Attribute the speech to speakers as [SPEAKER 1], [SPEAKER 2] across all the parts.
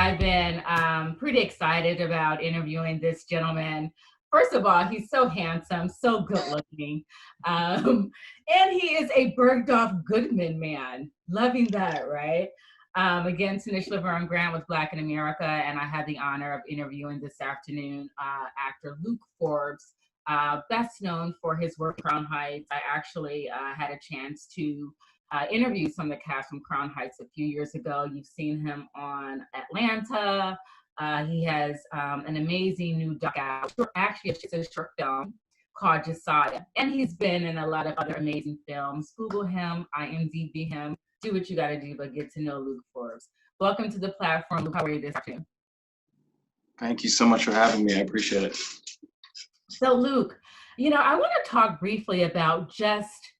[SPEAKER 1] I've been pretty excited about interviewing this gentleman. First of all, he's so handsome, so good looking. And he is a Bergdorf Goodman man. Loving that, right? Again, Tanisha Laverne Grant with Black in America, and I had the honor of interviewing this afternoon actor Luke Forbes, best known for his work in Crown Heights. I actually had a chance to interview some of the cast from Crown Heights a few years ago. You've seen him on Atlanta. He has an amazing new doc out. Actually, it's a short film called Josiah. And he's been in a lot of other amazing films. Google him, IMDb him, do what you got to do, but get to know Luke Forbes. Welcome to the platform. Luke, how are you this afternoon?
[SPEAKER 2] Thank you so much for having me. I appreciate it.
[SPEAKER 1] So, Luke, I want to talk briefly about just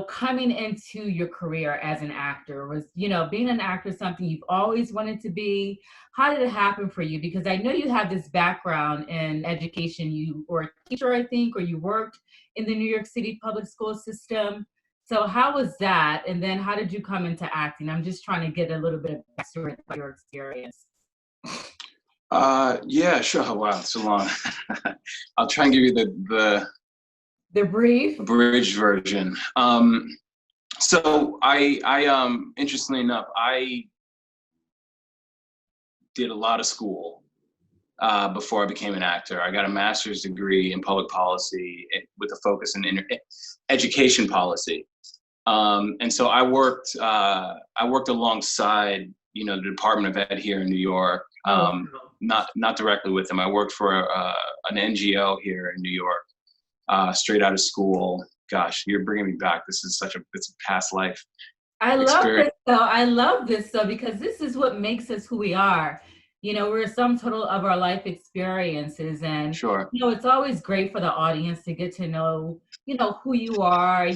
[SPEAKER 1] coming into your career as an actor. Was, being an actor something you've always wanted to be? How did it happen for you? Because I know you have this background in education. You were a teacher, I think, or you worked in the New York City public school system. So how was that? And then how did you come into acting? I'm just trying to get a little bit of backstory about your experience.
[SPEAKER 2] Yeah, sure. Oh, wow, it's so long. I'll try and give you the
[SPEAKER 1] brief
[SPEAKER 2] abridged version. So I interestingly enough, I did a lot of school before I became an actor. I got a master's degree in public policy with a focus in education policy. And so I worked alongside, the Department of Ed here in New York. Not directly with them. I worked for an NGO here in New York. Straight out of school. Gosh, you're bringing me back. This is it's a past life.
[SPEAKER 1] I love this though, because this is what makes us who we are. We're a sum total of our life experiences, and
[SPEAKER 2] sure.
[SPEAKER 1] It's always great for the audience to get to know, who you are,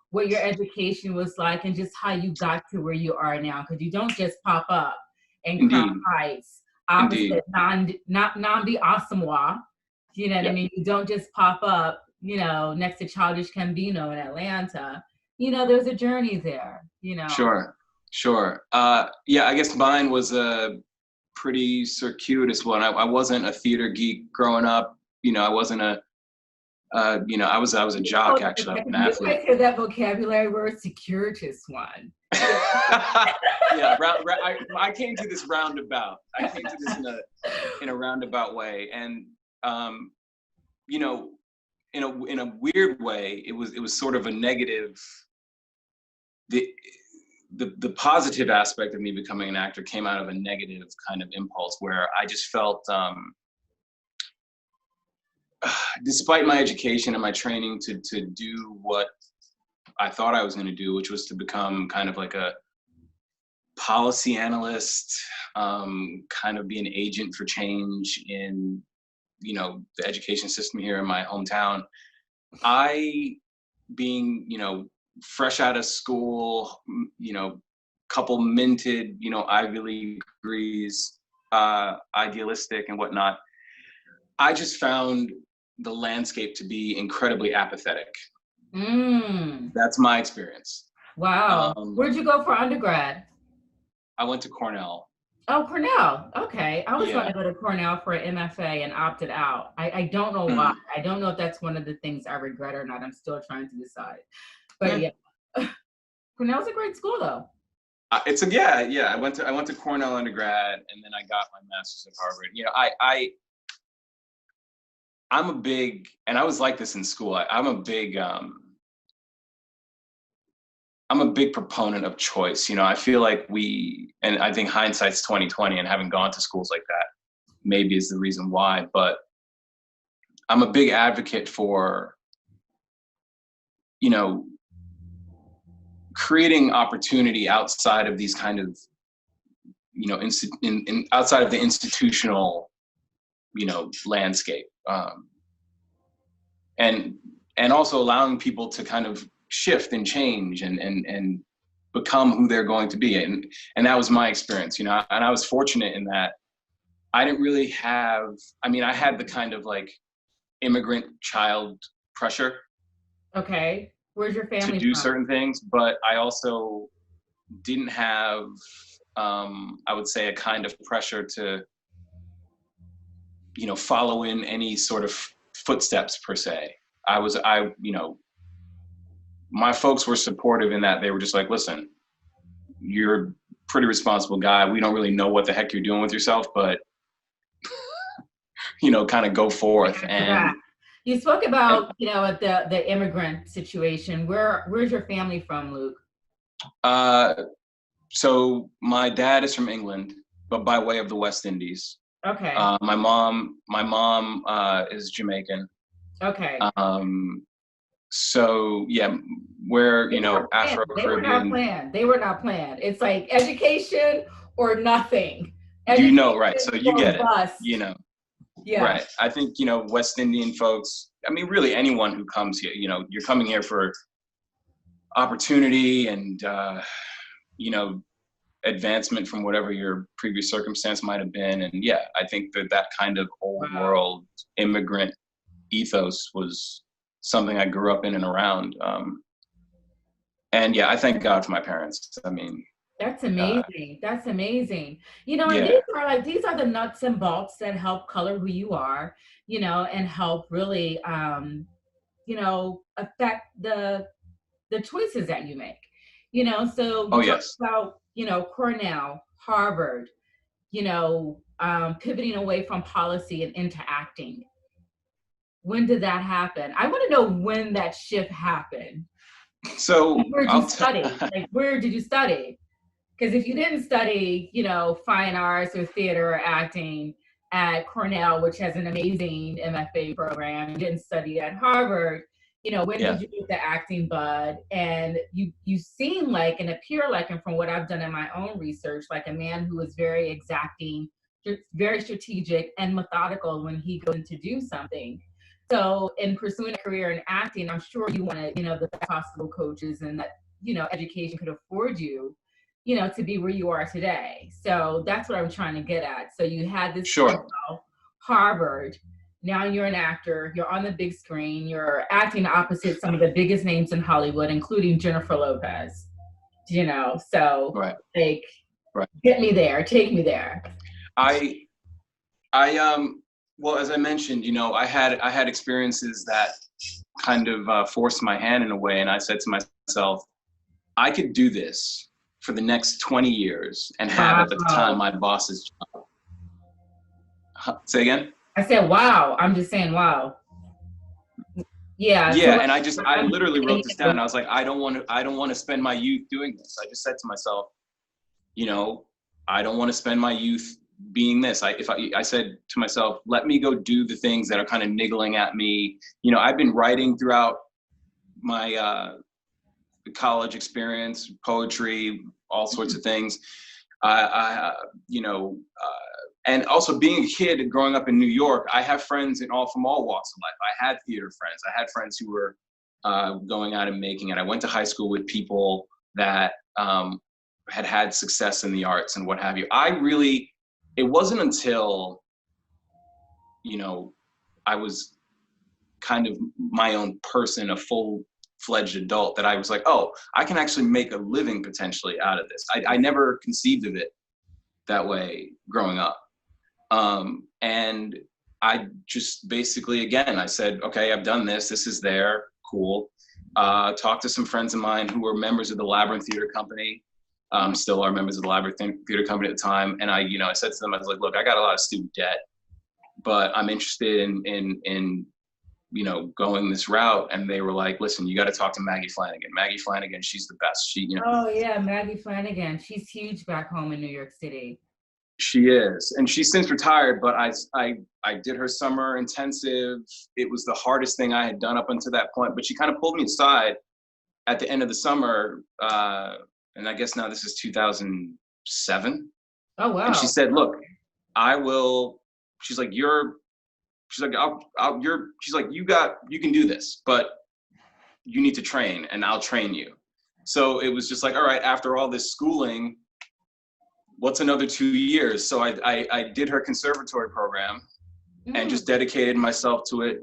[SPEAKER 1] what your education was like, and just how you got to where you are now. Because you don't just pop up in Crown Heights, opposite Nnamdi Asomugha. You know what I mean? You don't just pop up, next to Childish Gambino in Atlanta. There's a journey there,
[SPEAKER 2] Sure. Yeah, I guess mine was a pretty circuitous one. I wasn't a theater geek growing up. I wasn't I was a jock, actually. I'm an athlete.
[SPEAKER 1] I hear that vocabulary word, circuitous one.
[SPEAKER 2] Yeah, I came to this roundabout. I came to this in a roundabout way. And in a weird way, it was sort of a negative. The positive aspect of me becoming an actor came out of a negative kind of impulse where I just felt, despite my education and my training to do what I thought I was going to do, which was to become kind of like a policy analyst, kind of be an agent for change in the education system here in my hometown. I, being, fresh out of school, couple minted, Ivy League degrees, idealistic and whatnot, I just found the landscape to be incredibly apathetic. That's my experience.
[SPEAKER 1] Wow. Where'd you go for undergrad?
[SPEAKER 2] I went to Cornell.
[SPEAKER 1] Oh, Cornell. Okay. I was going to go to Cornell for an MFA and opted out. I don't know why. I don't know if that's one of the things I regret or not. I'm still trying to decide. But yeah. Cornell's a great school though.
[SPEAKER 2] I went to Cornell undergrad, and then I got my master's at Harvard. I'm a big, and I was like this in school. I'm a big proponent of choice. I feel like and I think hindsight's 2020, and having gone to schools like that maybe is the reason why, but I'm a big advocate for, creating opportunity outside of these kind of, outside of the institutional, landscape, and also allowing people to kind of shift and change and become who they're going to be. And that was my experience, and I was fortunate in that I didn't really have, I had the kind of like immigrant child pressure.
[SPEAKER 1] Okay. Where's your family
[SPEAKER 2] to do
[SPEAKER 1] from?
[SPEAKER 2] certain things, but I also didn't have I would say, a kind of pressure to, follow in any sort of footsteps per se. My folks were supportive in that. They were just like, listen, you're a pretty responsible guy. We don't really know what the heck you're doing with yourself, but kind of go forth. And
[SPEAKER 1] you spoke about, the immigrant situation. Where's your family from, Luke?
[SPEAKER 2] So my dad is from England, but by way of the West Indies.
[SPEAKER 1] Okay.
[SPEAKER 2] My mom is Jamaican.
[SPEAKER 1] Okay.
[SPEAKER 2] So yeah, we're Afro-Caribbean.
[SPEAKER 1] They were not planned. It's like education or nothing.
[SPEAKER 2] Right? So you get
[SPEAKER 1] bust.
[SPEAKER 2] it.
[SPEAKER 1] Yeah.
[SPEAKER 2] Right. I think West Indian folks. I mean, really anyone who comes here. You're coming here for opportunity and advancement from whatever your previous circumstance might have been. And yeah, I think that kind of old world immigrant ethos was something I grew up in and around. And yeah, I thank God for my parents. I mean,
[SPEAKER 1] that's amazing. That's amazing. And these are the nuts and bolts that help color who you are, and help really, affect the choices that you make. So you talk about, Cornell, Harvard, pivoting away from policy and into acting. When did that happen? I want to know when that shift happened.
[SPEAKER 2] So
[SPEAKER 1] where did you study? Where did you study? Because if you didn't study, fine arts or theater or acting at Cornell, which has an amazing MFA program, you didn't study at Harvard, when did you get the acting bud? And you seem like and appear like, and from what I've done in my own research, like a man who is very exacting, very strategic and methodical when he goes to do something. So in pursuing a career in acting, I'm sure you wanted, the best possible coaches and that, education could afford you, to be where you are today. So that's what I'm trying to get at. So you had this Harvard. Now you're an actor, you're on the big screen, you're acting opposite some of the biggest names in Hollywood, including Jennifer Lopez, so get me there, take me there.
[SPEAKER 2] Well, as I mentioned, I had experiences that kind of forced my hand in a way. And I said to myself, I could do this for the next 20 years and have at the time my boss's job. Say again?
[SPEAKER 1] I said, wow. I'm just saying, wow. Yeah.
[SPEAKER 2] Yeah. And I literally wrote this down. I was like, I don't want to spend my youth doing this. I just said to myself, I don't want to spend my youth being this. I said to myself, let me go do the things that are kind of niggling at me. I've been writing throughout my college experience, poetry, all sorts of things. And also being a kid and growing up in New York, I have friends from all walks of life. I had theater friends. I had friends who were going out and making it. I went to high school with people that had success in the arts and what have you. It wasn't until, I was kind of my own person, a full-fledged adult, that I was like, oh, I can actually make a living potentially out of this. I never conceived of it that way growing up. And I just basically, again, I said, okay, I've done this. This is there. Cool. Talked to some friends of mine who were members of the Labyrinth Theater Company. Still are members of the Labyrinth Theater Company at the time. And I said to them, I was like, look, I got a lot of student debt, but I'm interested in going this route. And they were like, listen, you got to talk to Maggie Flanagan. Maggie Flanagan, she's the best.
[SPEAKER 1] Oh yeah, Maggie Flanagan. She's huge back home in New York City.
[SPEAKER 2] She is. And she's since retired, but I did her summer intensive. It was the hardest thing I had done up until that point, but she kind of pulled me aside at the end of the summer. And I guess now this is 2007.
[SPEAKER 1] Oh, wow.
[SPEAKER 2] And she said, look, she's like, you can do this, but you need to train and I'll train you. So it was just like, all right, after all this schooling, what's another 2 years? So I did her conservatory program and just dedicated myself to it,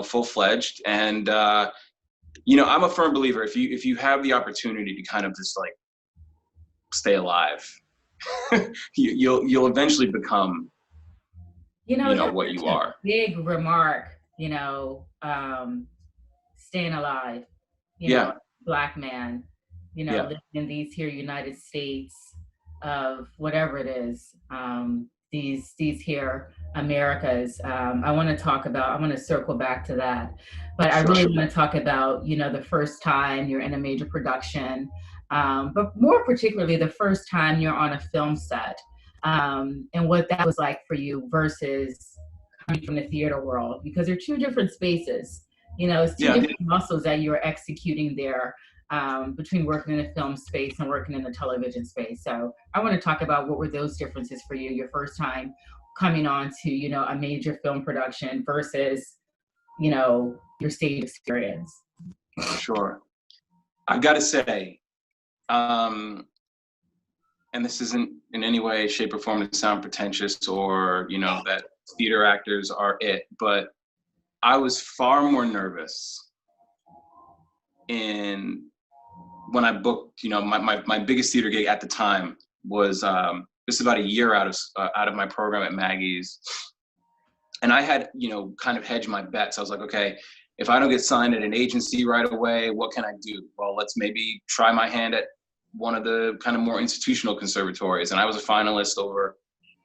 [SPEAKER 2] full-fledged. And, I'm a firm believer, if you have the opportunity to kind of just like stay alive, you'll eventually become,
[SPEAKER 1] That's
[SPEAKER 2] what you
[SPEAKER 1] such a
[SPEAKER 2] are.
[SPEAKER 1] big remark, staying alive,
[SPEAKER 2] Yeah.
[SPEAKER 1] Black man,
[SPEAKER 2] Yeah.
[SPEAKER 1] living in these here United States of whatever it is, these here Americas. I want to circle back to that, but I
[SPEAKER 2] Sure.
[SPEAKER 1] really want to talk about, the first time you're in a major production, but more particularly the first time you're on a film set, and what that was like for you versus coming from the theater world, because they're two different spaces. It's two different muscles that you're executing there, between working in the film space and working in the television space. So I want to talk about what were those differences for you, your first time coming on to, a major film production versus, your stage experience.
[SPEAKER 2] Sure. I've got to say, and this isn't in any way, shape, or form to sound pretentious or, that theater actors are it, but I was far more nervous when I booked, my biggest theater gig at the time was just about a year out of my program at Maggie's. And I had, kind of hedged my bets. I was like, okay, if I don't get signed at an agency right away, what can I do? Well, let's maybe try my hand at one of the kind of more institutional conservatories. And I was a finalist over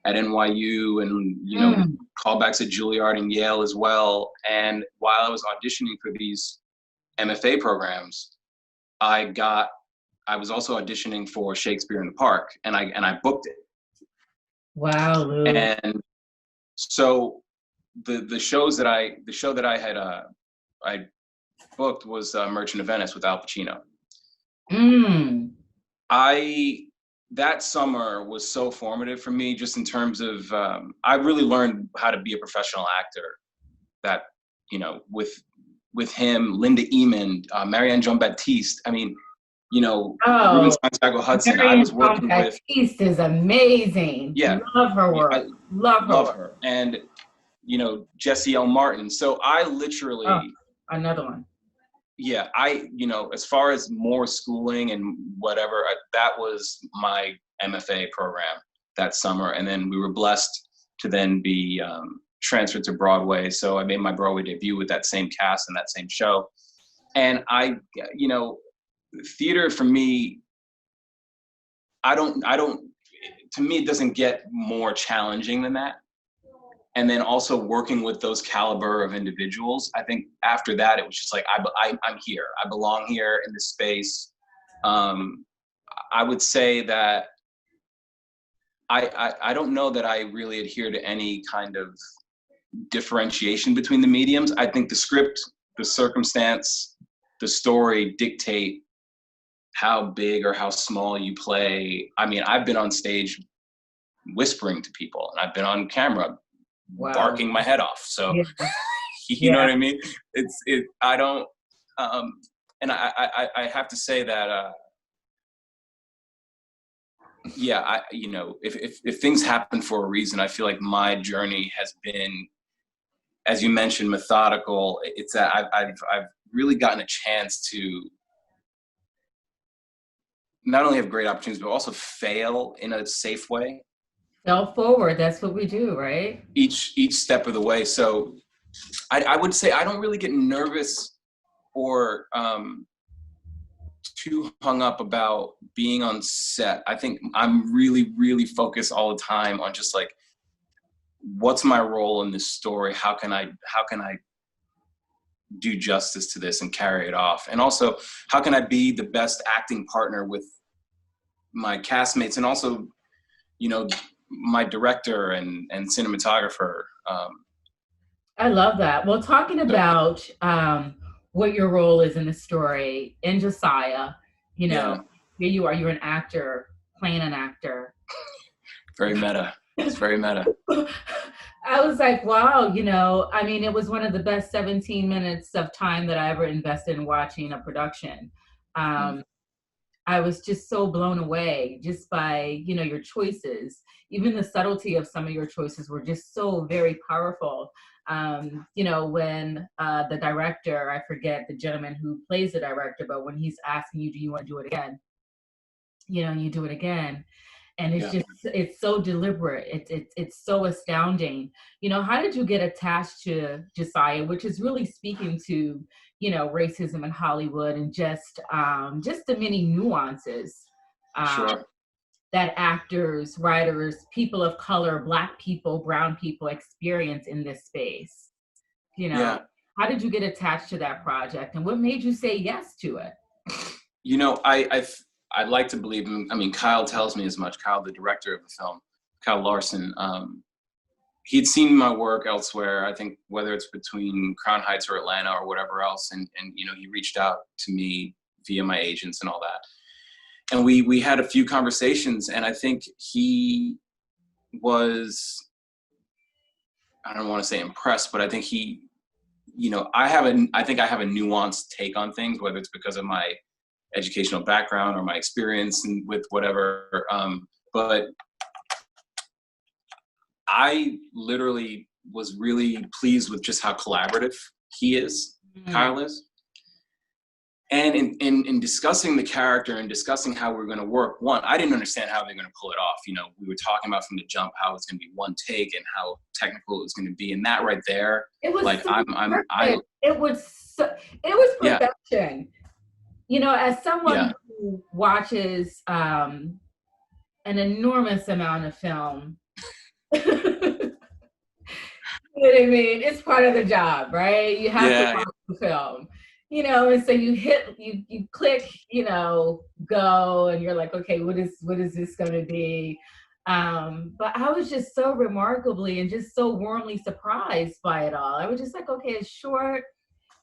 [SPEAKER 2] at NYU and, callbacks at Juilliard and Yale as well. And while I was auditioning for these MFA programs, I was also auditioning for Shakespeare in the Park, and I booked it.
[SPEAKER 1] Wow, Lou.
[SPEAKER 2] And so the show that I had I booked was Merchant of Venice with Al Pacino. That summer was so formative for me, just in terms of I really learned how to be a professional actor. That, with him, Linda Eamon, Marianne Jean-Baptiste. I mean, Ruben Santiago Hudson. I was working with.
[SPEAKER 1] Baptiste is amazing.
[SPEAKER 2] Yeah,
[SPEAKER 1] love her work.
[SPEAKER 2] I love her. And Jesse L. Martin. So I literally.
[SPEAKER 1] Another one.
[SPEAKER 2] Yeah, as far as more schooling and whatever, that was my MFA program that summer. And then we were blessed to then be transferred to Broadway. So I made my Broadway debut with that same cast and that same show. And theater for me, to me, it doesn't get more challenging than that. And then also working with those caliber of individuals, I think after that, it was just like, I'm here. I belong here in this space. I would say that I don't know that I really adhere to any kind of differentiation between the mediums. I think the script, the circumstance, the story dictate how big or how small you play. I mean, I've been on stage whispering to people, and I've been on camera barking my head off. So, you know what I mean? I don't, and I have to say that, if things happen for a reason, I feel like my journey has been, as you mentioned, methodical. It's that I've really gotten a chance to not only have great opportunities, but also fail in a safe way.
[SPEAKER 1] Fell forward. That's what we do, right?
[SPEAKER 2] Each step of the way. So I would say I don't really get nervous or too hung up about being on set. I think I'm really, really focused all the time on just like, what's my role in this story? How can I do justice to this and carry it off? And also, how can I be the best acting partner with my castmates and also, my director and cinematographer.
[SPEAKER 1] I love that. Well, talking about what your role is in the story in Josiah, here you are, you're an actor, playing an actor.
[SPEAKER 2] Very meta. It's very meta.
[SPEAKER 1] I was like, wow, I mean, it was one of the best 17 minutes of time that I ever invested in watching a production. I was just so blown away just by, your choices. Even the subtlety of some of your choices were just so very powerful. When the director, I forget the gentleman who plays the director, but when he's asking you, do you want to do it again? You do it again. And it's just, it's so deliberate. It's so astounding. How did you get attached to Josiah, which is really speaking to, racism in Hollywood and just the many nuances that actors, writers, people of color, Black people, brown people experience in this space? How did you get attached to that project, and what made you say yes to it?
[SPEAKER 2] I'd like to believe, Kyle tells me as much. Kyle, the director of the film, Kyle Larson, he'd seen my work elsewhere. I think whether it's between Crown Heights or Atlanta or whatever else, and he reached out to me via my agents and all that. And we had a few conversations, and I think he was, I don't want to say impressed, but I think he, I think I have a nuanced take on things, whether it's because of my educational background or my experience and with whatever. But I literally was really pleased with just how collaborative he is, Kyle is. And in discussing the character and discussing how we're going to work, one, I didn't understand how they're going to pull it off. We were talking about from the jump how it's going to be one take and how technical it was going to be, and that right there,
[SPEAKER 1] it was
[SPEAKER 2] like
[SPEAKER 1] it was perfection. As someone who watches an enormous amount of film, you know what I mean? It's part of the job, right? You have to watch the film. And so you click, go, and you're like, okay, what is this going to be? But I was just so remarkably and just so warmly surprised by it all. I was just like, okay, it's short,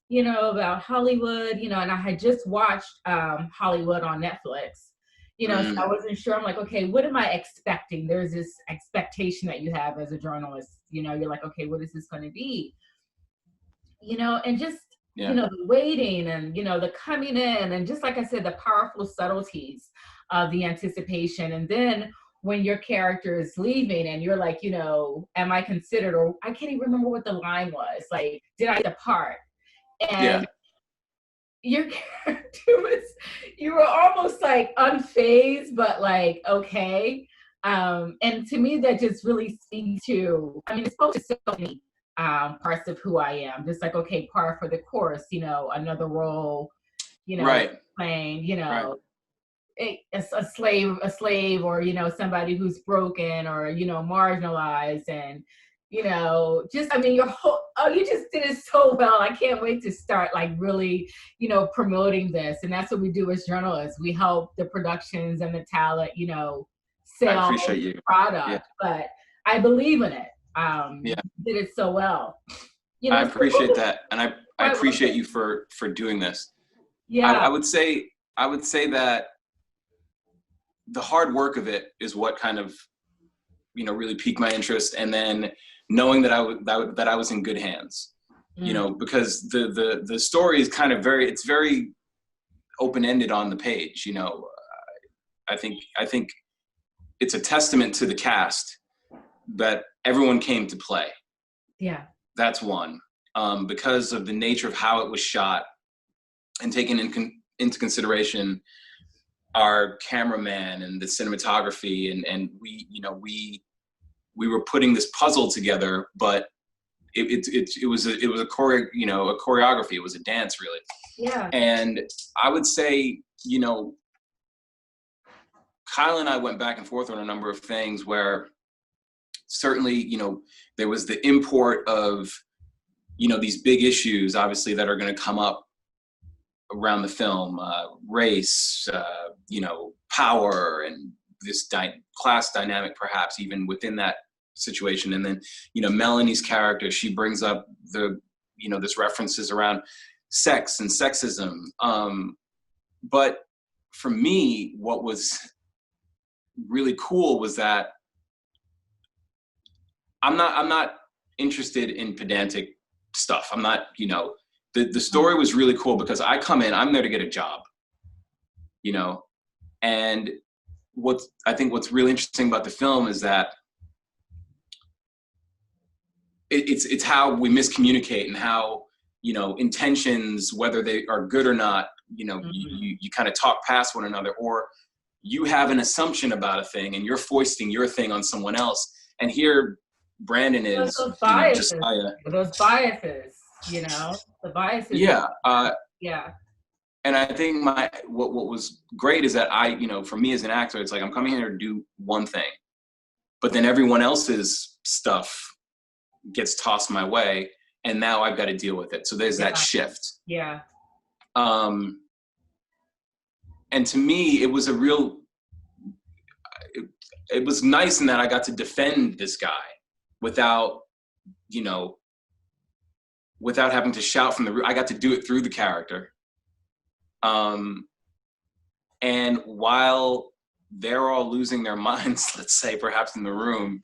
[SPEAKER 1] about Hollywood, and I had just watched Hollywood on Netflix, so I wasn't sure. I'm like, okay, what am I expecting? There's this expectation that you have as a journalist, you're like, okay, what is this going to be? And just, the waiting and, the coming in, and just like I said, the powerful subtleties of the anticipation. And then when your character is leaving and you're like, am I considered, or I can't even remember what the line was, like, did I depart? And your character was, you were almost like unfazed, but like, okay. And to me, that just really speaks to, it spoke to so many parts of who I am. Just like, okay, par for the course, another role, playing, a slave, or, somebody who's broken, or, marginalized, and, just, your whole, you just did it so well. I can't wait to start like really, promoting this. And that's what we do as journalists. We help the productions and the talent, sell the product, but I believe in it. You did it so well.
[SPEAKER 2] I appreciate that. And I appreciate you for doing this.
[SPEAKER 1] Yeah.
[SPEAKER 2] I would say that the hard work of it is what kind of, really piqued my interest. And then knowing that I was in good hands, because the story is kind of it's very open-ended on the page. I think it's a testament to the cast that everyone came to play.
[SPEAKER 1] Yeah.
[SPEAKER 2] That's one. Because of the nature of how it was shot and taken into consideration our cameraman and the cinematography, and we were putting this puzzle together, but it was a choreography. It was a dance, really.
[SPEAKER 1] Yeah.
[SPEAKER 2] And I would say, Kyle and I went back and forth on a number of things where certainly, there was the import of, these big issues, obviously, that are going to come up around the film, race, power, and this class dynamic, perhaps even within that situation. And then, Melanie's character, she brings up this references around sex and sexism. But for me, what was really cool was that I'm not interested in pedantic stuff. I'm not, the story was really cool because I come in, I'm there to get a job, and I think what's really interesting about the film is that it's how we miscommunicate and how, intentions, whether they are good or not, you kind of talk past one another, or you have an assumption about a thing and you're foisting your thing on someone else. And here Brandon is,
[SPEAKER 1] Those
[SPEAKER 2] you know,
[SPEAKER 1] biases,
[SPEAKER 2] Josiah.
[SPEAKER 1] those biases, you know, the biases.
[SPEAKER 2] Yeah.
[SPEAKER 1] Yeah.
[SPEAKER 2] And I think what was great is that I, you know, for me as an actor, it's like I'm coming here to do one thing, but then everyone else's stuff gets tossed my way, and now I've got to deal with it. So there's that shift.
[SPEAKER 1] Yeah.
[SPEAKER 2] And to me, it was it was nice in that I got to defend this guy without, you know, without having to shout from the room. I got to do it through the character. And while they're all losing their minds, let's say, perhaps in the room,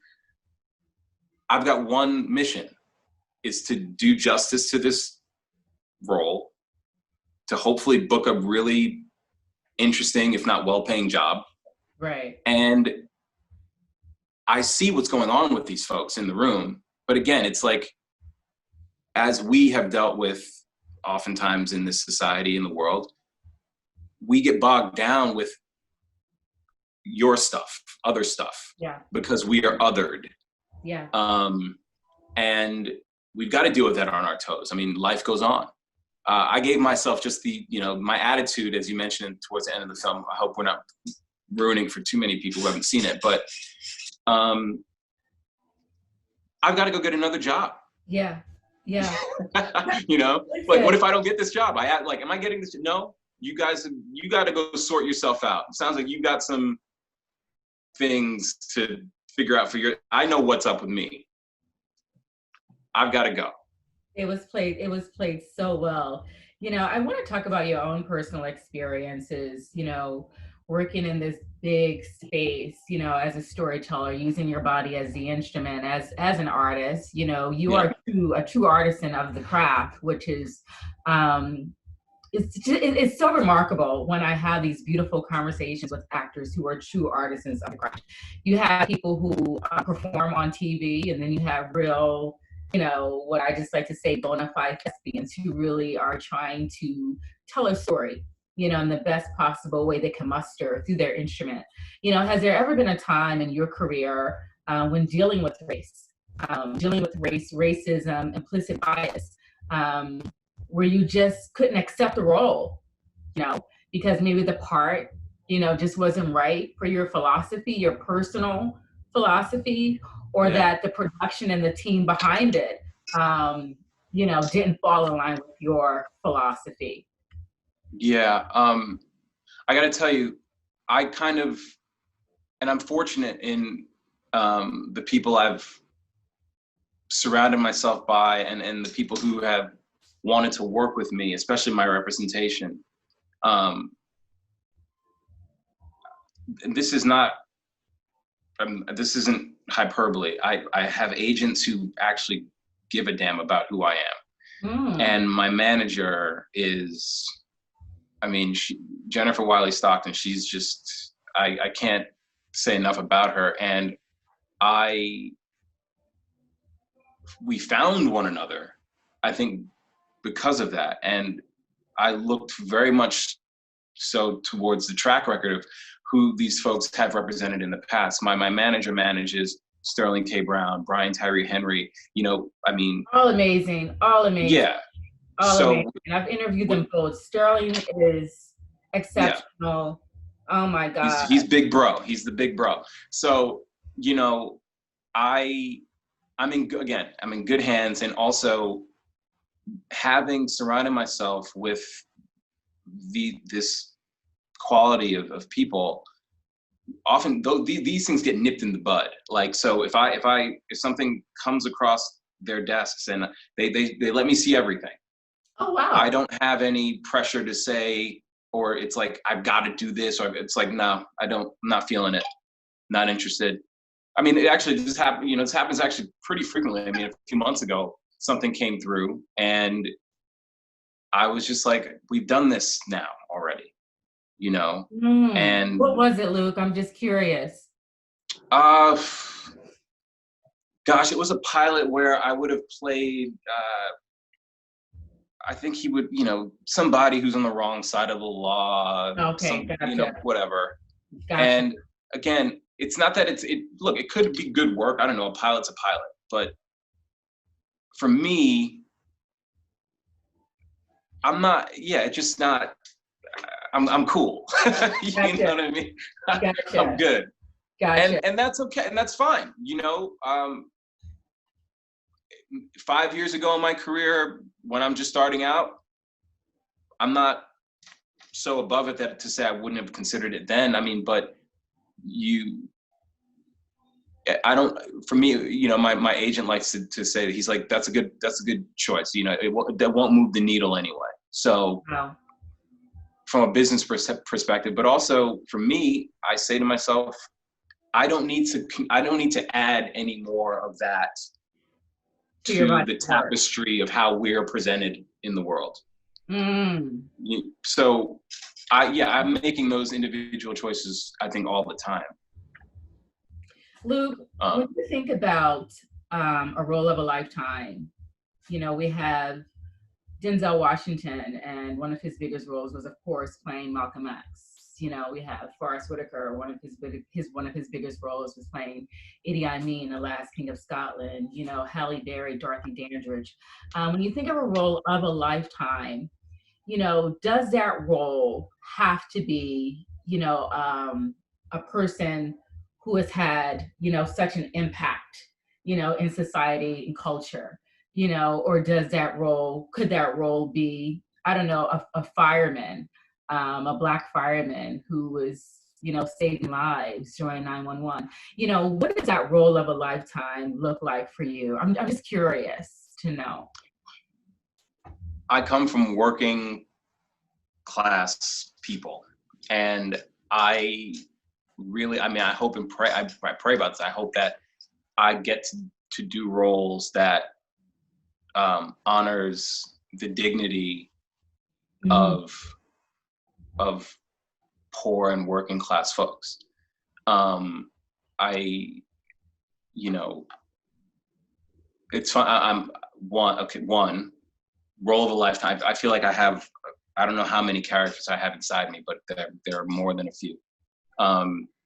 [SPEAKER 2] I've got one mission, is to do justice to this role, to hopefully book a really interesting, if not well-paying job.
[SPEAKER 1] Right.
[SPEAKER 2] And I see what's going on with these folks in the room. But again, it's like, as we have dealt with oftentimes in this society, in the world, we get bogged down with your stuff, other stuff, because we are othered.
[SPEAKER 1] Yeah.
[SPEAKER 2] And we've got to deal with that on our toes. I mean, life goes on. I gave myself just the, you know, my attitude, as you mentioned towards the end of the film. I hope we're not ruining for too many people who haven't seen it, but I've got to go get another job.
[SPEAKER 1] Yeah. Yeah.
[SPEAKER 2] You know, like, what if I don't get this job? Am I getting this? No, you guys, you got to go sort yourself out. It sounds like you got some things to figure out I know what's up with me. I've got to go.
[SPEAKER 1] It was played so well. You know, I want to talk about your own personal experiences, you know, working in this big space, you know, as a storyteller, using your body as the instrument, as an artist. You know, you are a true artisan of the craft, which is it's so remarkable when I have these beautiful conversations with actors who are true artisans of the craft. You have people who perform on TV, and then you have real, you know, what I just like to say, bona fide thespians who really are trying to tell a story, you know, in the best possible way they can muster through their instrument. You know, has there ever been a time in your career when dealing with racism, implicit bias, where you just couldn't accept the role, you know, because maybe the part, you know, just wasn't right for your philosophy, your personal philosophy, or that the production and the team behind it, you know, didn't fall in line with your philosophy?
[SPEAKER 2] Yeah, I got to tell you, and I'm fortunate in the people I've surrounded myself by, and the people who have wanted to work with me, especially my representation. And this isn't hyperbole. I have agents who actually give a damn about who I am. And my manager is, I mean, Jennifer Wiley Stockton, she's just, I can't say enough about her. And we found one another, I think, because of that. And I looked very much so towards the track record of who these folks have represented in the past. My manager manages Sterling K. Brown, Brian Tyree Henry, you know, I mean.
[SPEAKER 1] All amazing.
[SPEAKER 2] Yeah.
[SPEAKER 1] Amazing. I've interviewed them both. Sterling is exceptional. Yeah. Oh my God.
[SPEAKER 2] He's big bro. He's the big bro. So, you know, I'm in good hands. And also, having surrounded myself with this quality of people, often these things get nipped in the bud. Like, so if something comes across their desks and they let me see everything.
[SPEAKER 1] Oh wow.
[SPEAKER 2] I don't have any pressure to say, or it's like I've got to do this, or it's like, no, I'm not feeling it, not interested. I mean, it actually just happened, you know, this happens actually pretty frequently. I mean, a few months ago, something came through and I was just like, we've done this now already, you know? And
[SPEAKER 1] what was it, Luke? I'm just curious.
[SPEAKER 2] Gosh, it was a pilot where I would have played, I think he would, you know, somebody who's on the wrong side of the law.
[SPEAKER 1] Okay, gotcha.
[SPEAKER 2] You know, whatever.
[SPEAKER 1] Gotcha.
[SPEAKER 2] And again, it's not that look, it could be good work. I don't know, a pilot's a pilot. But for me, I'm not, yeah, it's just not, I'm cool. You know
[SPEAKER 1] Gotcha.
[SPEAKER 2] what I mean? I'm
[SPEAKER 1] Gotcha.
[SPEAKER 2] good.
[SPEAKER 1] Gotcha.
[SPEAKER 2] And that's okay. And that's fine. 5 years ago in my career, when I'm just starting out, I'm not so above it that to say I wouldn't have considered it then. I mean, but I don't, for me, my agent likes to say that he's like, that's a good choice. That won't move the needle anyway. So
[SPEAKER 1] Wow.
[SPEAKER 2] from a business perspective, but also for me, I say to myself, I don't need to add any more of that
[SPEAKER 1] To your
[SPEAKER 2] to
[SPEAKER 1] body
[SPEAKER 2] the
[SPEAKER 1] of work.
[SPEAKER 2] tapestry of how we're presented in the world.
[SPEAKER 1] Mm.
[SPEAKER 2] So I'm making those individual choices, I think, all the time.
[SPEAKER 1] Luke, when you think about a role of a lifetime, we have Denzel Washington, and one of his biggest roles was, of course, playing Malcolm X. We have Forrest Whitaker. One of his biggest roles was playing Idi Amin, the last king of Scotland. Halle Berry, Dorothy Dandridge. When you think of a role of a lifetime, does that role have to be, a person who has had, such an impact, in society and culture, or could that role be, I don't know, a fireman, a Black fireman who was, saving lives during 911? What does that role of a lifetime look like for you? I'm just curious to know.
[SPEAKER 2] I come from working class people, and I hope and pray, I pray about this. I hope that I get to do roles that honors the dignity of poor and working class folks. It's fun. I'm one role of a lifetime. I feel like I don't know how many characters I have inside me, but there are more than a few.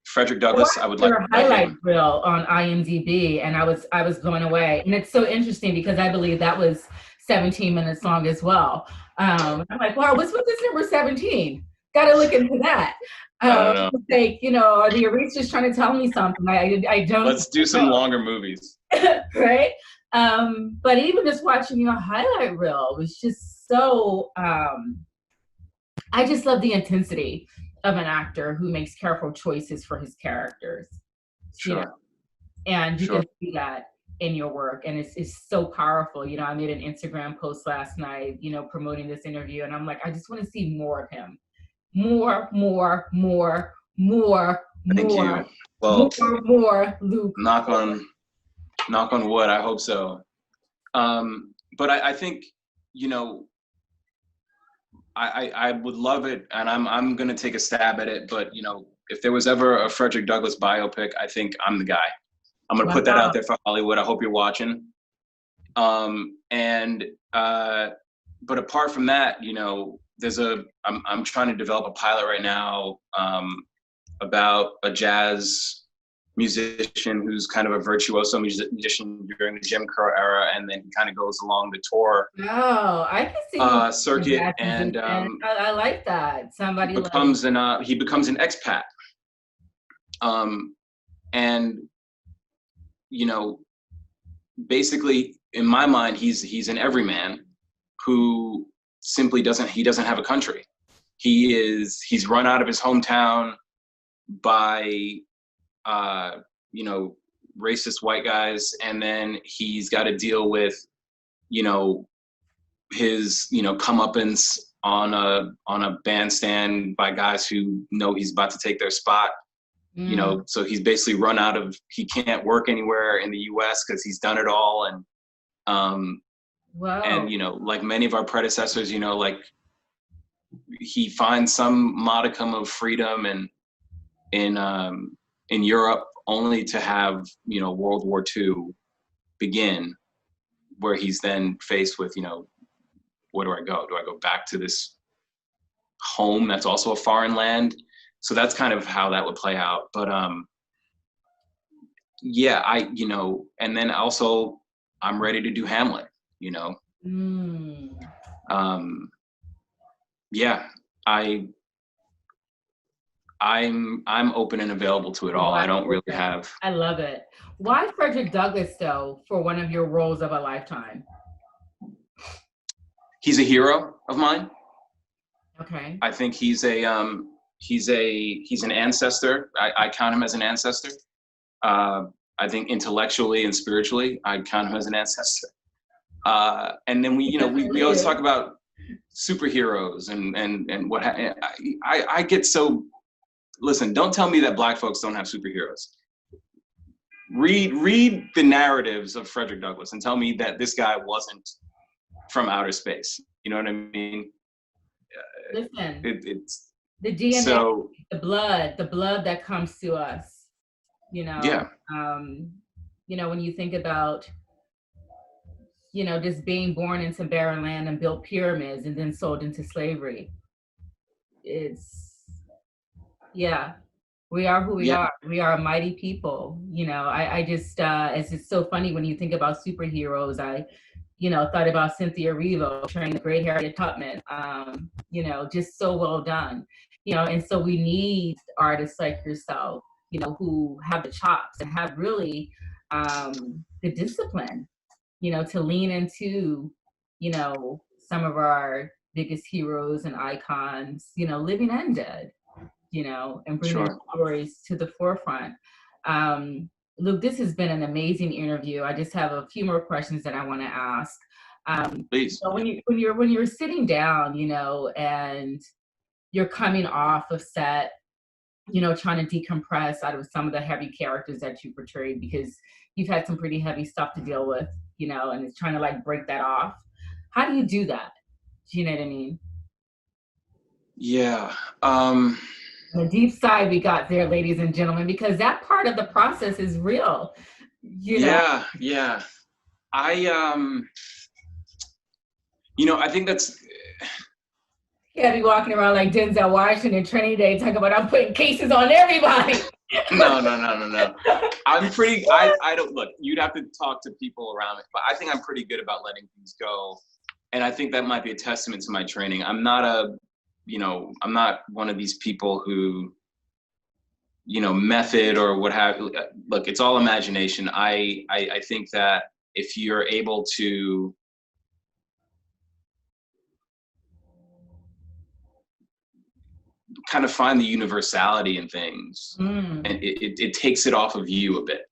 [SPEAKER 2] Frederick Douglass, I would like
[SPEAKER 1] your highlight reel on IMDb, and I was blown away. And it's so interesting because I believe that was 17 minutes long as well. I'm like, wow, what's with this number 17? Got to look into that.
[SPEAKER 2] I don't know.
[SPEAKER 1] Like, are the Aret's just trying to tell me something? I don't.
[SPEAKER 2] Let's do some longer movies.
[SPEAKER 1] Right. But even just watching your highlight reel was just so. I just love the intensity of an actor who makes careful choices for his characters.
[SPEAKER 2] Sure.
[SPEAKER 1] And you can see that in your work, and it's so powerful. I made an Instagram post last night, promoting this interview, and I'm like, I just want to see more of him. More.
[SPEAKER 2] Thank you. Well,
[SPEAKER 1] more, Luke.
[SPEAKER 2] Knock on wood. I hope so. But I think, I would love it, and I'm gonna take a stab at it. But if there was ever a Frederick Douglass biopic, I think I'm the guy. I'm gonna put that out there for Hollywood. I hope you're watching. But apart from that, I'm trying to develop a pilot right now about a jazz musician who's kind of a virtuoso musician during the Jim Crow era, and then he kind of goes along the tour.
[SPEAKER 1] Oh, I can see
[SPEAKER 2] circuit, and
[SPEAKER 1] I like that. Somebody
[SPEAKER 2] he becomes an expat, and basically in my mind he's an everyman who simply doesn't have a country. He's run out of his hometown by racist white guys, and then he's got to deal with his comeuppance on a bandstand by guys who know he's about to take their spot. So he's basically run out of, he can't work anywhere in the US because he's done it all. And
[SPEAKER 1] wow.
[SPEAKER 2] And like many of our predecessors, like he finds some modicum of freedom in Europe, only to have World War II begin, where he's then faced with where do I go? Do I go back to this home that's also a foreign land? So that's kind of how that would play out. But yeah, and then also I'm ready to do Hamlet,
[SPEAKER 1] Mm.
[SPEAKER 2] Yeah, I'm open and available to it all. I don't really have.
[SPEAKER 1] I love it. Why Frederick Douglass, though, for one of your roles of a lifetime?
[SPEAKER 2] He's a hero of mine.
[SPEAKER 1] Okay.
[SPEAKER 2] I think he's an ancestor. I count him as an ancestor. I think intellectually and spiritually, I count him as an ancestor. And then we always talk about superheroes and what I get so. Listen, don't tell me that Black folks don't have superheroes. Read the narratives of Frederick Douglass and tell me that this guy wasn't from outer space. You know what I mean?
[SPEAKER 1] Listen,
[SPEAKER 2] it's
[SPEAKER 1] the DNA,
[SPEAKER 2] so,
[SPEAKER 1] the blood that comes to us.
[SPEAKER 2] Yeah.
[SPEAKER 1] When you think about, just being born into barren land and built pyramids and then sold into slavery. Yeah, we are who we are. We are a mighty people. I just, it's just so funny when you think about superheroes. I, thought about Cynthia Erivo, trained the great Harriet Tubman, just so well done. And so we need artists like yourself, who have the chops and have really the discipline, to lean into, some of our biggest heroes and icons, living and dead, and bring their stories to the forefront. Luke, this has been an amazing interview. I just have a few more questions that I want to ask.
[SPEAKER 2] Please.
[SPEAKER 1] So when you're sitting down, and you're coming off of set, trying to decompress out of some of the heavy characters that you portrayed, because you've had some pretty heavy stuff to deal with, and it's trying to like break that off. How do you do that? Do you know what I mean?
[SPEAKER 2] Yeah.
[SPEAKER 1] The deep sigh we got there, ladies and gentlemen, because that part of the process is real.
[SPEAKER 2] Yeah. I think that's.
[SPEAKER 1] You gotta be walking around like Denzel Washington, Trinity Day, talking about I'm putting cases on everybody.
[SPEAKER 2] No. I'm pretty. I don't look. You'd have to talk to people around me, but I think I'm pretty good about letting things go, and I think that might be a testament to my training. I'm not one of these people who, method or what have. Look, it's all imagination. I think that if you're able to kind of find the universality in things, and it takes it off of you a bit.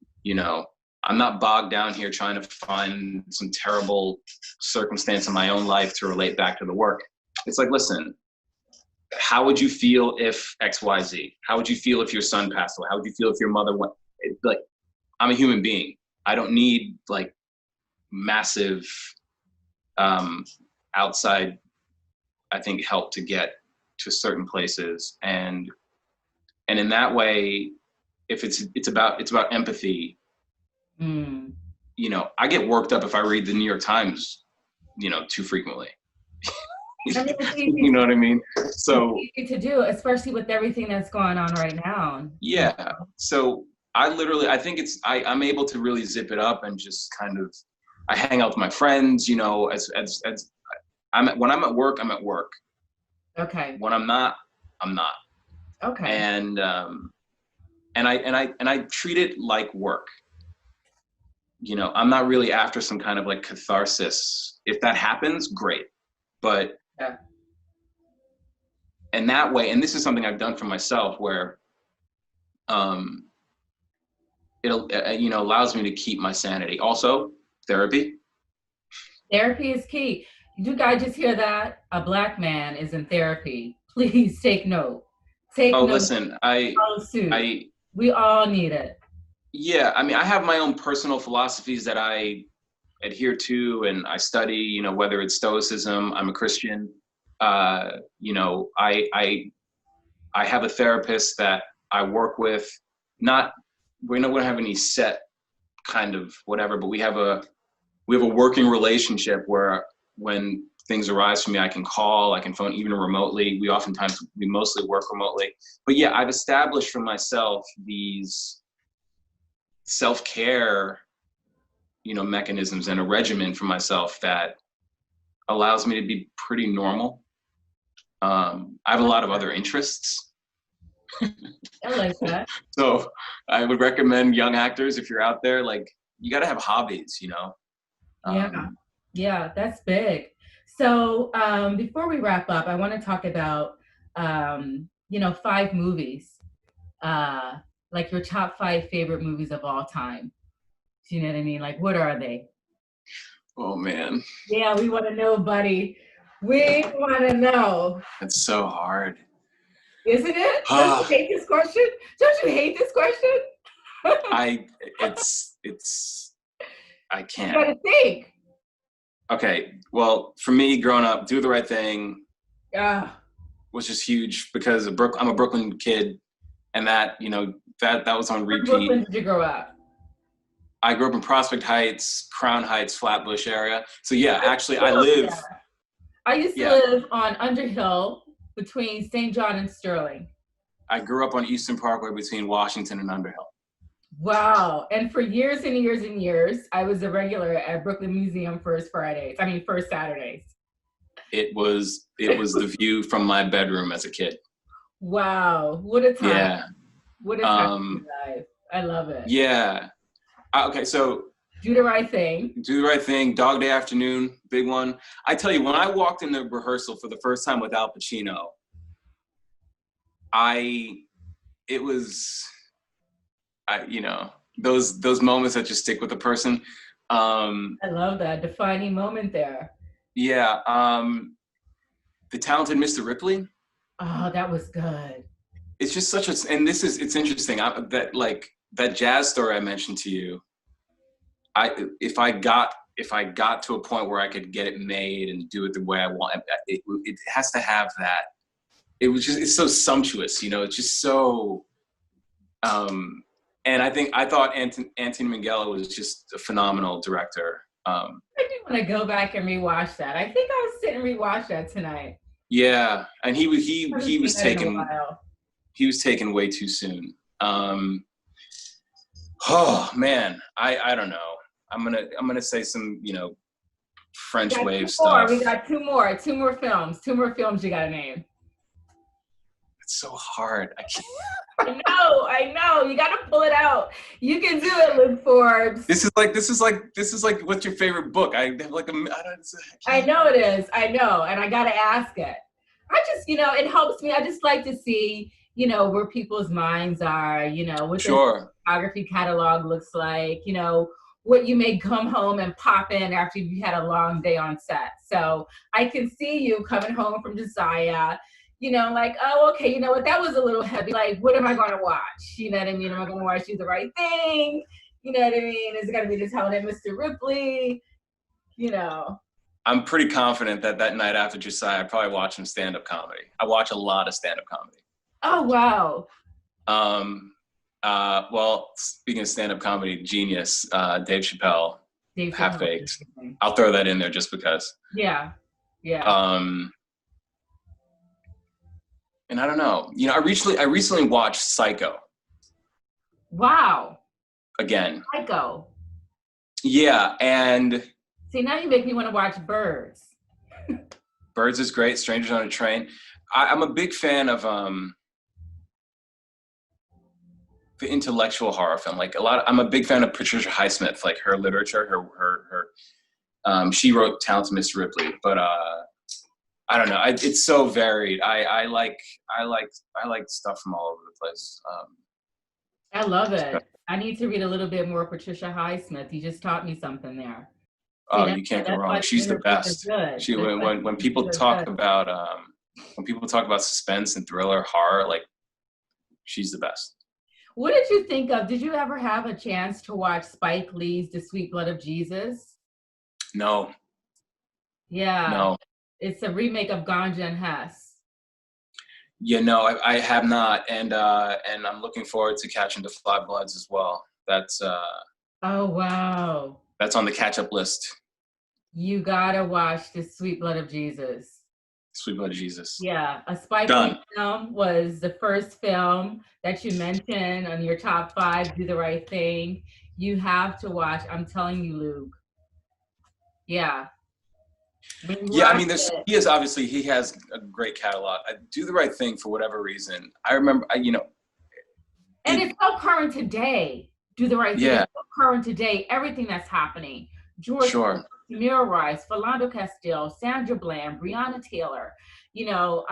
[SPEAKER 2] I'm not bogged down here trying to find some terrible circumstance in my own life to relate back to the work. It's like, listen, how would you feel if XYZ? How would you feel if your son passed away? How would you feel if your mother went? Like, I'm a human being. I don't need like massive outside, I think, help to get to certain places. And in that way, if it's about empathy, I get worked up if I read the New York Times, too frequently. You know what I mean? So
[SPEAKER 1] it's easy to do, especially with everything that's going on right now.
[SPEAKER 2] Yeah. So I think I'm able to really zip it up and just kind of, I hang out with my friends, when I'm at work, I'm at work.
[SPEAKER 1] Okay.
[SPEAKER 2] When I'm not, I'm not.
[SPEAKER 1] Okay.
[SPEAKER 2] And I treat it like work. I'm not really after some kind of like catharsis. If that happens, great. But and that way, and this is something I've done for myself, where it allows me to keep my sanity. Also, therapy.
[SPEAKER 1] Therapy is key. You guys just hear that? A Black man is in therapy. Please take note. Take note.
[SPEAKER 2] Listen,
[SPEAKER 1] we all need it.
[SPEAKER 2] Yeah, I mean, I have my own personal philosophies that I adhere to and I study, whether it's Stoicism, I'm a Christian. I have a therapist that I work with. We don't have any set kind of whatever, but we have a working relationship where when things arise for me, I can call, I can phone even remotely. We mostly work remotely. But yeah, I've established for myself these self-care, mechanisms and a regimen for myself that allows me to be pretty normal. I have a lot of other interests.
[SPEAKER 1] I like that.
[SPEAKER 2] So I would recommend young actors, if you're out there, like, you got to have hobbies,
[SPEAKER 1] Yeah. Yeah, that's big. So before we wrap up, I want to talk about, 5 movies, like your top 5 favorite movies of all time. Do you know what I mean? Like, what are they?
[SPEAKER 2] Oh man,
[SPEAKER 1] Yeah, we want to know, buddy. We want to know.
[SPEAKER 2] that's so hard.
[SPEAKER 1] Isn't it? Don't you hate this question? Don't you hate this question?
[SPEAKER 2] I
[SPEAKER 1] You
[SPEAKER 2] can't.
[SPEAKER 1] gotta think.
[SPEAKER 2] Okay, well, for me, growing up, Do the Right Thing
[SPEAKER 1] Yeah.
[SPEAKER 2] was just huge because I'm a Brooklyn kid, and that that was on
[SPEAKER 1] Where in
[SPEAKER 2] repeat.
[SPEAKER 1] Brooklyn did you grow up?
[SPEAKER 2] I grew up in Prospect Heights, Crown Heights, Flatbush area. So yeah, actually, I live.
[SPEAKER 1] Yeah. I used to live on Underhill between St. John and Sterling.
[SPEAKER 2] I grew up on Eastern Parkway between Washington and Underhill.
[SPEAKER 1] Wow. And for years and years and years, I was a regular at Brooklyn Museum first Saturdays.
[SPEAKER 2] It was the view from my bedroom as a kid.
[SPEAKER 1] Wow. What a time.
[SPEAKER 2] Yeah.
[SPEAKER 1] What a time in life. I love it.
[SPEAKER 2] Yeah. Okay, so
[SPEAKER 1] Do the Right Thing.
[SPEAKER 2] Do the Right Thing, Dog Day Afternoon, big one. I tell you, when I walked into rehearsal for the first time with Al Pacino, those moments that just stick with a person.
[SPEAKER 1] I love that defining moment there.
[SPEAKER 2] Yeah. The Talented Mr. Ripley.
[SPEAKER 1] Oh, that was good.
[SPEAKER 2] It's just it's interesting that jazz story I mentioned to you. If I got to a point where I could get it made and do it the way I want, it has to have that. It's so sumptuous, it's just so, and I thought Anthony Minghella was just a phenomenal director.
[SPEAKER 1] I do want to go back and rewatch that. I think I'll sit and rewatch that tonight.
[SPEAKER 2] Yeah, and he was taken way too soon. Oh man, I don't know. I'm gonna say some French wave stuff.
[SPEAKER 1] We got two more films you gotta name.
[SPEAKER 2] It's so hard. I can't.
[SPEAKER 1] I know. You gotta pull it out. You can do it, Luke Forbes.
[SPEAKER 2] This is like what's your favorite book? I have like
[SPEAKER 1] I know it is. I know, and I gotta ask it. I just, it helps me. I just like to see, where people's minds are, what their photography catalog looks like, what you may come home and pop in after you've had a long day on set. So I can see you coming home from Josiah, like, oh, okay, you know what, that was a little heavy. Like, what am I going to watch? You know what I mean? Am I going to watch Do the Right Thing? You know what I mean? Is it going to be The Talented Mr. Ripley?
[SPEAKER 2] I'm pretty confident that night after Josiah, I'd probably watch some stand-up comedy. I watch a lot of stand-up comedy.
[SPEAKER 1] Oh, wow.
[SPEAKER 2] Well, speaking of stand-up comedy, genius, Dave Chappelle, Half-Baked. I'll throw that in there just because.
[SPEAKER 1] Yeah.
[SPEAKER 2] And I don't know. I recently watched Psycho.
[SPEAKER 1] Wow.
[SPEAKER 2] Again.
[SPEAKER 1] Psycho.
[SPEAKER 2] Yeah, and
[SPEAKER 1] see, now you make me want to watch Birds.
[SPEAKER 2] Birds is great. Strangers on a Train. I'm a big fan of the intellectual horror film. Like I'm a big fan of Patricia Highsmith, like her literature. Her she wrote Talented Mr. Ripley, but I don't know. It's so varied. I like stuff from all over the place.
[SPEAKER 1] I love it. I need to read a little bit more Patricia Highsmith. You just taught me something there.
[SPEAKER 2] Oh, you can't go wrong. She's the best. When people talk about suspense and thriller, horror, like, she's the best.
[SPEAKER 1] What did you think of? Did you ever have a chance to watch Spike Lee's The Sweet Blood of Jesus?
[SPEAKER 2] No.
[SPEAKER 1] Yeah.
[SPEAKER 2] No.
[SPEAKER 1] It's a remake of Ganja and Hess.
[SPEAKER 2] Yeah, no, I have not, and I'm looking forward to Catching the Five Bloods as well. That's
[SPEAKER 1] oh wow.
[SPEAKER 2] That's on the catch-up list.
[SPEAKER 1] You gotta watch The Sweet Blood of Jesus.
[SPEAKER 2] Sweet Blood of Jesus.
[SPEAKER 1] Yeah, A Spike Lee
[SPEAKER 2] Done.
[SPEAKER 1] film was the first film that you mentioned on your top 5, Do the Right Thing. You have to watch. I'm telling you, Luke. Yeah. When you
[SPEAKER 2] Yeah, I
[SPEAKER 1] watch
[SPEAKER 2] mean,
[SPEAKER 1] it,
[SPEAKER 2] he has a great catalog. I Do the Right Thing for whatever reason. I remember,
[SPEAKER 1] and it's so current today. Do the Right Thing is
[SPEAKER 2] yeah,
[SPEAKER 1] so current today. Everything that's happening. George Clooney,
[SPEAKER 2] sure.
[SPEAKER 1] Samira Rice, Philando Castile, Sandra Bland, Breonna Taylor. You know,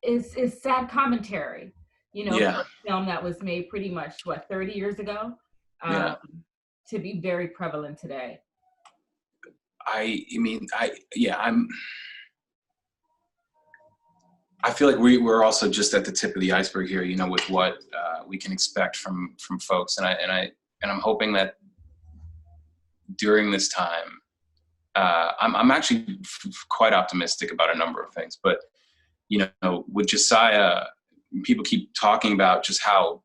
[SPEAKER 1] is sad commentary. For
[SPEAKER 2] Yeah,
[SPEAKER 1] a film that was made pretty much 30 years ago,
[SPEAKER 2] yeah.
[SPEAKER 1] um, to be very prevalent today.
[SPEAKER 2] Yeah, I feel like we're also just at the tip of the iceberg here, with what we can expect from folks, and I'm hoping that during this time, I'm actually quite optimistic about a number of things. But with Josiah, people keep talking about just how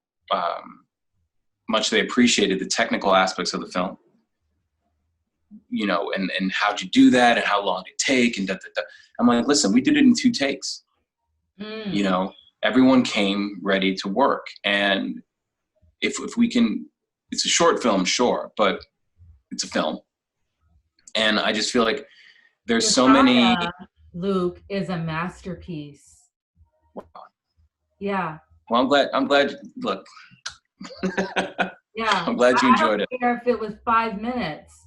[SPEAKER 2] much they appreciated the technical aspects of the film, and how'd you do that, and how long did it take, and da, da, da. I'm like, listen, we did it in 2 takes.
[SPEAKER 1] Mm.
[SPEAKER 2] Everyone came ready to work, and if we can, it's a short film, sure, but it's a film, and I just feel like there's so many.
[SPEAKER 1] Josiah, Luke, is a masterpiece. Yeah.
[SPEAKER 2] Well, I'm glad. Look,
[SPEAKER 1] Yeah.
[SPEAKER 2] I'm glad you
[SPEAKER 1] I don't
[SPEAKER 2] enjoyed it.
[SPEAKER 1] care if it was 5 minutes.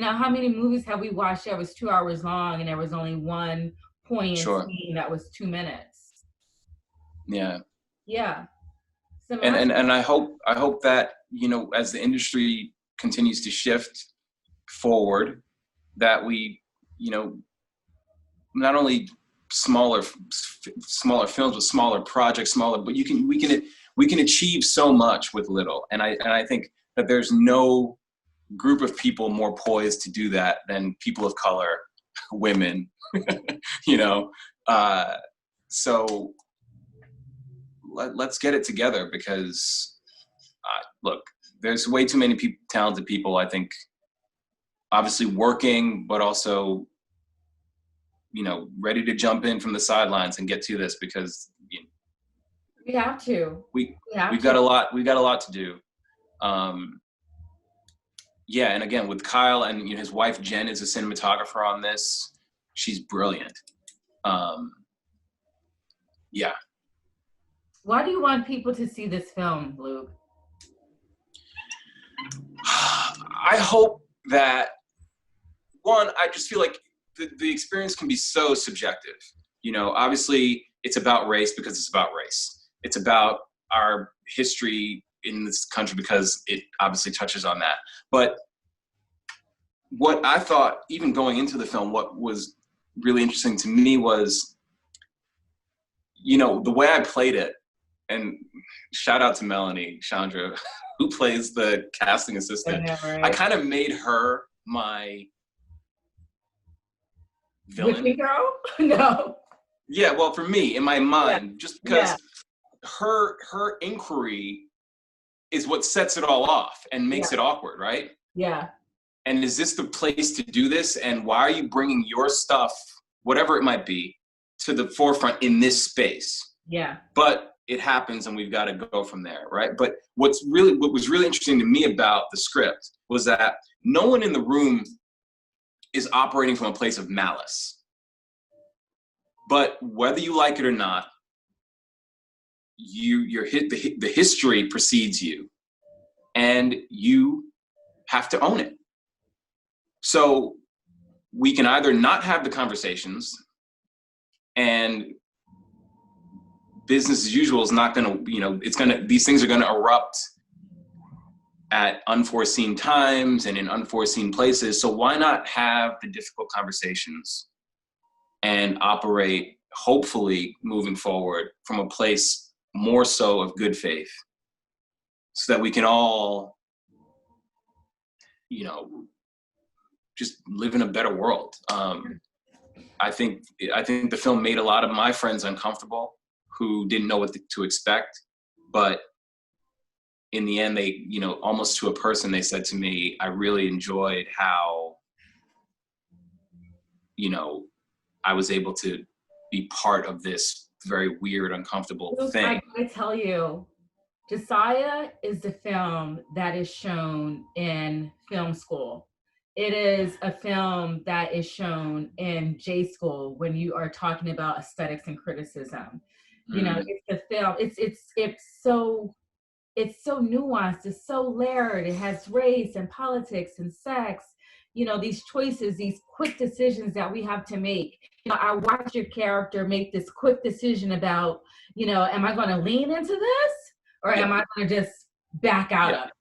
[SPEAKER 1] How many movies have we watched that was 2 hours long and there was only one poignant
[SPEAKER 2] Sure.
[SPEAKER 1] scene that was 2 minutes?
[SPEAKER 2] Yeah.
[SPEAKER 1] Yeah. So
[SPEAKER 2] And I hope that, as the industry continues to shift forward, that we, not only smaller films with smaller projects, but we can achieve so much with little. And I think that there's no group of people more poised to do that than people of color, women, so let's get it together, because look, there's way too many talented people, I think, obviously working, but also, ready to jump in from the sidelines and get to this, because
[SPEAKER 1] we have to.
[SPEAKER 2] we've got a lot to do. Yeah, and again, with Kyle and his wife Jen is a cinematographer on this. She's brilliant. Yeah.
[SPEAKER 1] Why do you want people to see this film, Luke?
[SPEAKER 2] I hope that, one, I just feel like the experience can be so subjective. Obviously it's about race because it's about race. It's about our history in this country because it obviously touches on that. But what I thought, even going into the film, what was really interesting to me was, the way I played it, and shout out to Melanie Chandra, who plays the casting assistant.
[SPEAKER 1] Yeah, right.
[SPEAKER 2] I kind of made her my villain.
[SPEAKER 1] Whipping girl? No.
[SPEAKER 2] Yeah, well, for me, in my mind, just because
[SPEAKER 1] Yeah.
[SPEAKER 2] her inquiry is what sets it all off and makes it awkward, right?
[SPEAKER 1] Yeah.
[SPEAKER 2] And is this the place to do this? And why are you bringing your stuff, whatever it might be, to the forefront in this space?
[SPEAKER 1] Yeah.
[SPEAKER 2] But it happens, and we've got to go from there, right? But what was really interesting to me about the script was that no one in the room is operating from a place of malice. But whether you like it or not, the history precedes you, and you have to own it. So we can either not have the conversations, and business as usual is not going to, these things are going to erupt at unforeseen times and in unforeseen places. So why not have the difficult conversations and operate, hopefully, moving forward from a place more so of good faith, so that we can all, just live in a better world. I think the film made a lot of my friends uncomfortable who didn't know what to expect, but in the end, they, you know, almost to a person, they said to me, I really enjoyed how, you know, I was able to be part of this very weird, uncomfortable
[SPEAKER 1] Luke, I
[SPEAKER 2] thing.
[SPEAKER 1] gotta tell you, Josiah is the film that is shown in film school. It is a film that is shown in J school when you are talking about aesthetics and criticism. You know,
[SPEAKER 2] Mm,
[SPEAKER 1] it's the film. It's so nuanced, it's so layered, it has race and politics and sex, you know, these choices, these quick decisions that we have to make. You know, I watch your character make this quick decision about, you know, am I going to lean into this or
[SPEAKER 2] yeah,
[SPEAKER 1] am I going to just back out
[SPEAKER 2] yeah,
[SPEAKER 1] of it?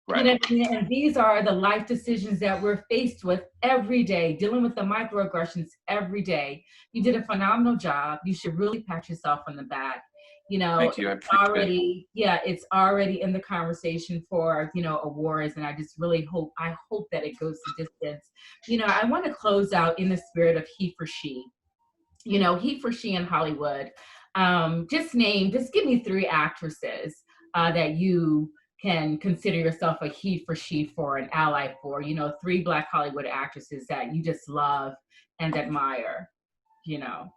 [SPEAKER 1] You
[SPEAKER 2] right.
[SPEAKER 1] know, and these are the life decisions that we're faced with every day, dealing with the microaggressions every day. You did a phenomenal job. You should really pat yourself on the back. You know,
[SPEAKER 2] Thank you. I
[SPEAKER 1] it's
[SPEAKER 2] appreciate it.
[SPEAKER 1] already, yeah, it's already in the conversation for, you know, awards. And I just really I hope that it goes the distance. You know, I want to close out in the spirit of he for she. You know, he for she in Hollywood. Just give me three actresses that you can consider yourself a he for she for, an ally for, you know, three Black Hollywood actresses that you just love and admire, you know.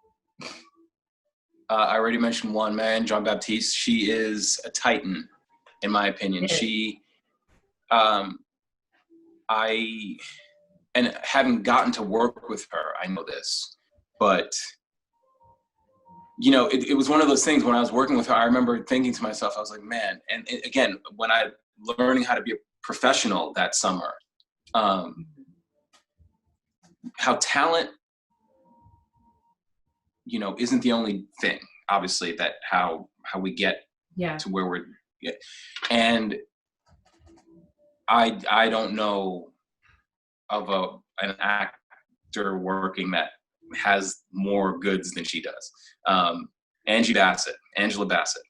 [SPEAKER 2] I already mentioned one, Marianne Jean-Baptiste. She is a titan, in my opinion.
[SPEAKER 1] Yes.
[SPEAKER 2] She, I, and having gotten to work with her, I know this, but you know, it was one of those things when I was working with her, I remember thinking to myself, I was like, man, and again, when I learning how to be a professional that summer, how talent, you know, isn't the only thing, obviously, that how we get
[SPEAKER 1] Yeah.
[SPEAKER 2] to where we're, yeah. And I don't know of an actor working that has more goods than she does. Angela Bassett.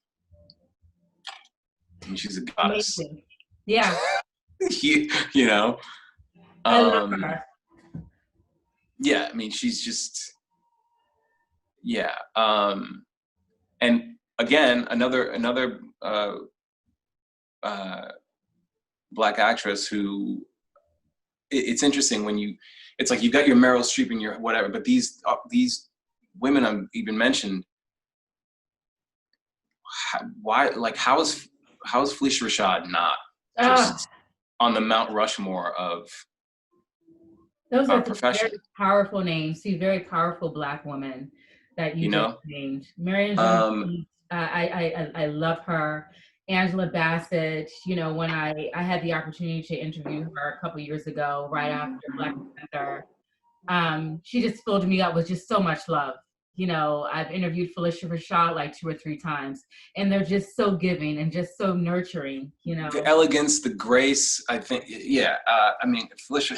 [SPEAKER 2] I mean, she's a goddess.
[SPEAKER 1] Amazing. Yeah.
[SPEAKER 2] You know,
[SPEAKER 1] I love her.
[SPEAKER 2] yeah. I mean, she's just, yeah. And again, another Black actress who, it's interesting when you, it's like you've got your Meryl Streep and your whatever, but these women I've even mentioned, why, like, how is Felicia Rashad not
[SPEAKER 1] Ah,
[SPEAKER 2] just on the Mount Rushmore of
[SPEAKER 1] those
[SPEAKER 2] our
[SPEAKER 1] are two very
[SPEAKER 2] profession?
[SPEAKER 1] powerful names, two very powerful Black women that you
[SPEAKER 2] You
[SPEAKER 1] just
[SPEAKER 2] know,
[SPEAKER 1] named. Marion
[SPEAKER 2] um,
[SPEAKER 1] Jean, I love her. Angela Bassett, you know, when I had the opportunity to interview her a couple years ago, right after Black Panther, she just filled me up with just so much love. You know, I've interviewed Felicia Rashad like 2 or 3 times, and they're just so giving and just so nurturing, you
[SPEAKER 2] the
[SPEAKER 1] know.
[SPEAKER 2] elegance, the grace. I think, yeah. I mean, Felicia,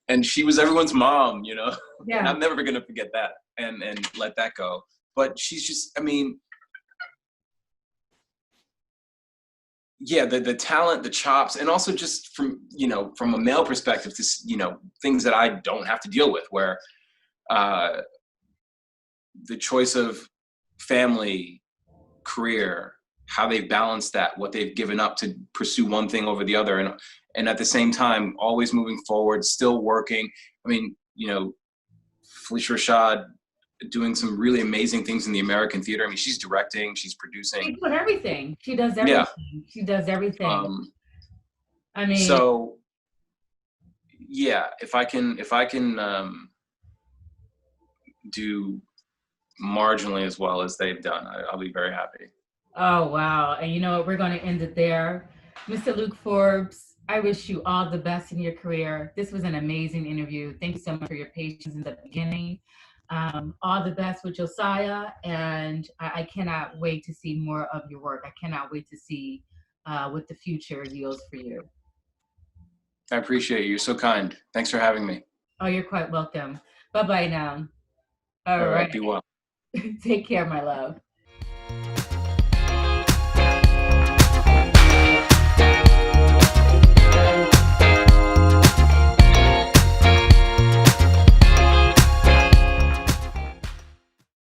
[SPEAKER 2] and she was everyone's mom, you know, and
[SPEAKER 1] Yeah.
[SPEAKER 2] I'm never gonna forget that and let that go. But she's just, I mean, yeah, the talent, the chops, and also just from, you know, from a male perspective, to, you know, things that I don't have to deal with, where uh, the choice of family, career, how they've balanced that, what they've given up to pursue one thing over the other, and at the same time always moving forward, still working. I mean, you know, Felicia Rashad doing some really amazing things in the American theater. I mean, she's directing, she's producing.
[SPEAKER 1] She's doing everything. She does
[SPEAKER 2] Yeah.
[SPEAKER 1] everything. She does everything.
[SPEAKER 2] Um,
[SPEAKER 1] I mean,
[SPEAKER 2] so yeah, if I can do marginally as well as they've done, I'll be very happy.
[SPEAKER 1] oh wow. And you know what? We're going to end it there. Mr. Luke Forbes, I wish you all the best in your career. This was an amazing interview. Thank you so much for your patience in the beginning. All the best with Josiah, and I cannot wait to see more of your work. I cannot wait to see what the future yields for you.
[SPEAKER 2] I appreciate you. You're so kind. Thanks for having me.
[SPEAKER 1] Oh, you're quite welcome. Bye-bye now.
[SPEAKER 2] All
[SPEAKER 1] All
[SPEAKER 2] right,
[SPEAKER 1] right.
[SPEAKER 2] be well.
[SPEAKER 1] Take care, my love.